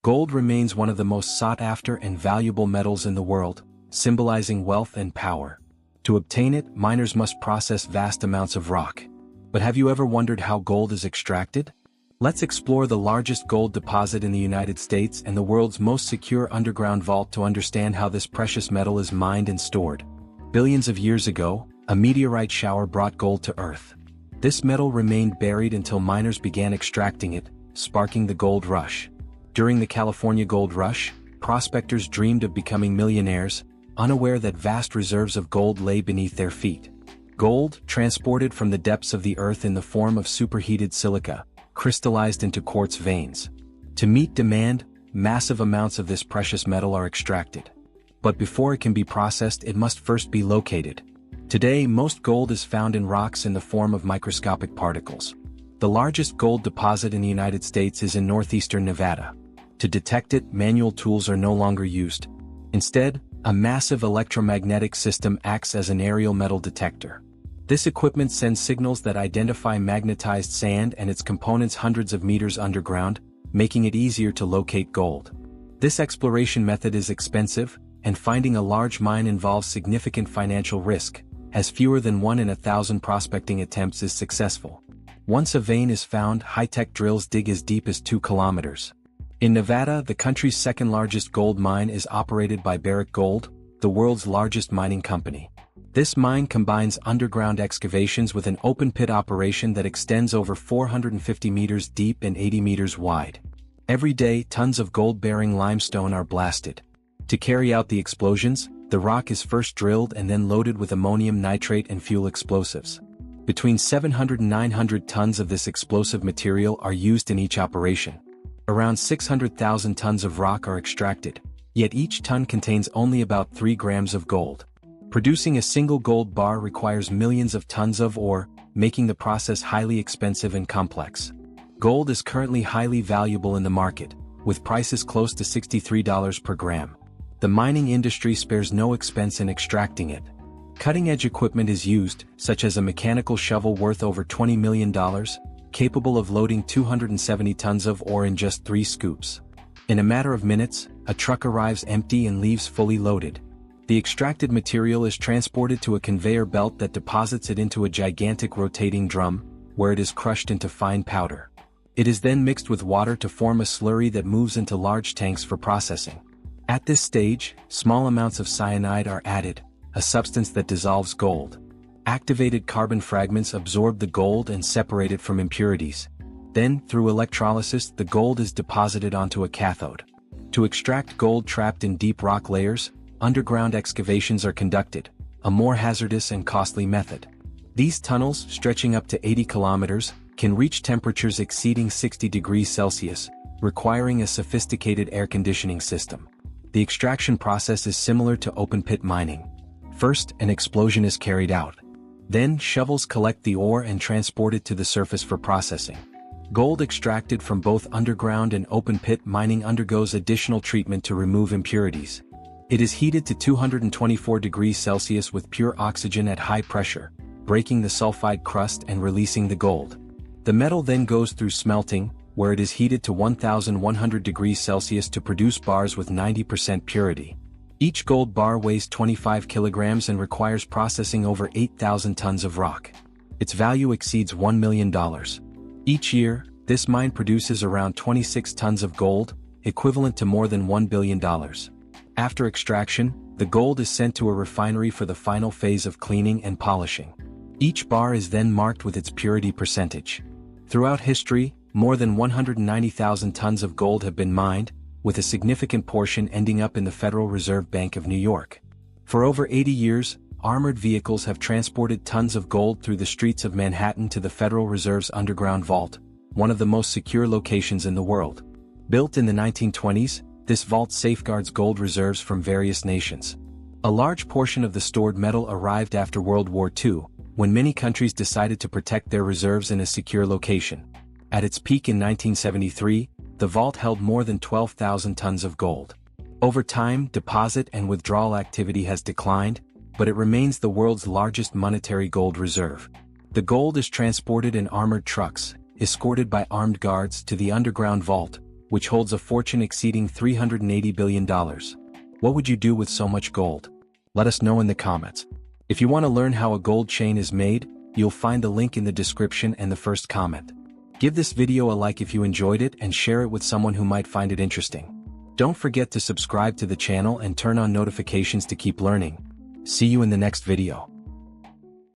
Gold remains one of the most sought-after and valuable metals in the world, symbolizing wealth and power. To obtain it, miners must process vast amounts of rock. But have you ever wondered how gold is extracted? Let's explore the largest gold deposit in the United States and the world's most secure underground vault to understand how this precious metal is mined and stored. Billions of years ago, a meteorite shower brought gold to Earth. This metal remained buried until miners began extracting it, sparking the gold rush. During the California Gold Rush, prospectors dreamed of becoming millionaires, unaware that vast reserves of gold lay beneath their feet. Gold, transported from the depths of the earth in the form of superheated silica, crystallized into quartz veins. To meet demand, massive amounts of this precious metal are extracted. But before it can be processed, it must first be located. Today, most gold is found in rocks in the form of microscopic particles. The largest gold deposit in the United States is in northeastern Nevada. To detect it, manual tools are no longer used. Instead, a massive electromagnetic system acts as an aerial metal detector. This equipment sends signals that identify magnetized sand and its components hundreds of meters underground, making it easier to locate gold. This exploration method is expensive, and finding a large mine involves significant financial risk, as fewer than 1 in 1,000 prospecting attempts is successful. Once a vein is found, high-tech drills dig as deep as 2 kilometers. In Nevada, the country's second-largest gold mine is operated by Barrick Gold, the world's largest mining company. This mine combines underground excavations with an open-pit operation that extends over 450 meters deep and 80 meters wide. Every day, tons of gold-bearing limestone are blasted. To carry out the explosions, the rock is first drilled and then loaded with ammonium nitrate and fuel explosives. Between 700 and 900 tons of this explosive material are used in each operation. Around 600,000 tons of rock are extracted, yet each ton contains only about 3 grams of gold. Producing a single gold bar requires millions of tons of ore, making the process highly expensive and complex. Gold is currently highly valuable in the market, with prices close to $63 per gram. The mining industry spares no expense in extracting it. Cutting-edge equipment is used, such as a mechanical shovel worth over $20 million, capable of loading 270 tons of ore in just 3 scoops. In a matter of minutes, a truck arrives empty and leaves fully loaded. The extracted material is transported to a conveyor belt that deposits it into a gigantic rotating drum, where it is crushed into fine powder. It is then mixed with water to form a slurry that moves into large tanks for processing. At this stage, small amounts of cyanide are added, a substance that dissolves gold. Activated carbon fragments absorb the gold and separate it from impurities. Then, through electrolysis, the gold is deposited onto a cathode. To extract gold trapped in deep rock layers, underground excavations are conducted, a more hazardous and costly method. These tunnels, stretching up to 80 kilometers, can reach temperatures exceeding 60 degrees Celsius, requiring a sophisticated air conditioning system. The extraction process is similar to open-pit mining. First, an explosion is carried out. Then, shovels collect the ore and transport it to the surface for processing. Gold extracted from both underground and open-pit mining undergoes additional treatment to remove impurities. It is heated to 224 degrees Celsius with pure oxygen at high pressure, breaking the sulfide crust and releasing the gold. The metal then goes through smelting, where it is heated to 1,100 degrees Celsius to produce bars with 90% purity. Each gold bar weighs 25 kilograms and requires processing over 8,000 tons of rock. Its value exceeds $1 million. Each year, this mine produces around 26 tons of gold, equivalent to more than $1 billion. After extraction, the gold is sent to a refinery for the final phase of cleaning and polishing. Each bar is then marked with its purity percentage. Throughout history, more than 190,000 tons of gold have been mined, with a significant portion ending up in the Federal Reserve Bank of New York. For over 80 years, armored vehicles have transported tons of gold through the streets of Manhattan to the Federal Reserve's underground vault, one of the most secure locations in the world. Built in the 1920s, this vault safeguards gold reserves from various nations. A large portion of the stored metal arrived after World War II, when many countries decided to protect their reserves in a secure location. At its peak in 1973, the vault held more than 12,000 tons of gold. Over time, deposit and withdrawal activity has declined, but it remains the world's largest monetary gold reserve. The gold is transported in armored trucks, escorted by armed guards to the underground vault, which holds a fortune exceeding $380 billion. What would you do with so much gold? Let us know in the comments. If you want to learn how a gold chain is made, you'll find the link in the description and the first comment. Give this video a like if you enjoyed it and share it with someone who might find it interesting. Don't forget to subscribe to the channel and turn on notifications to keep learning. See you in the next video.